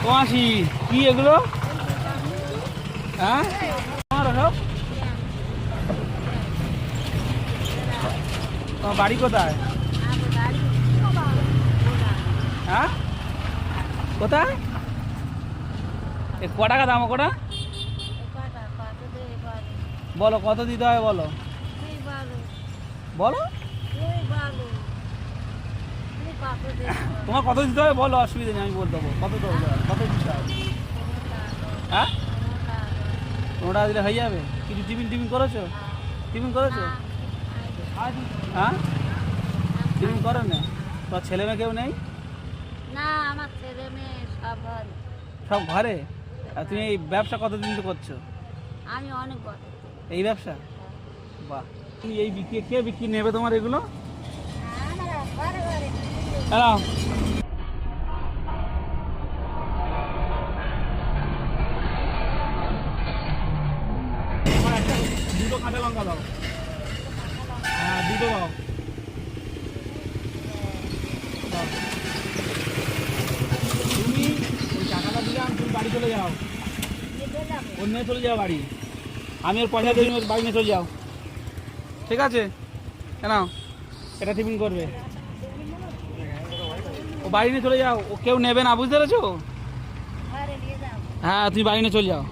মাসি কি এগুলো? হ্যাঁ তোমার বাড়ি কোথায়? হ্যাঁ কোথায়? ক টাকা দাম ওটা বলো, কত দিতে হয় বলো বলো। তোমার কত দিতে হবে বলো, অসুবিধা নেই, আমি বলে দেবো কত দেবো, কত দিতে হবে। হ্যাঁ 15 টাকা দিলে হয়ে যাবে। কিছু টিফিন করেছো? টিফিন করেছো? হ্যাঁ টিফিন করো না? তোমার ছেলে মেয়ে কেউ নেই? না, আমার ছেলে মেয়ে সব ঘরে। সব ঘরে? আর তুমি এই ব্যবসা কতদিন তো করছো? আমি অনেক বছর। এই ব্যবসা? বাহ। তুমি এই বিক্রি, কে বিক্রি নেবে তোমার এগুলো? হ্যাঁ দুটো কাঁচা লঙ্কা দাও। হ্যাঁ দুটো দাও। তুমি ওই টাকাটা দিলাম, তুমি বাড়ি চলে যাও, ওর নিয়ে চলে যাও বাড়ি। আমি ওর পয়সা দিয়ে ওর বাড়ি নিয়ে চলে যাও, ঠিক আছে? কেন এটা টিফিন করবে, ও বাড়ি নিয়ে চলে যাও, ও কেউ নেবে না, বুঝতে পেরেছো? হ্যাঁ তুমি বাড়ি নিয়ে চলে যাও।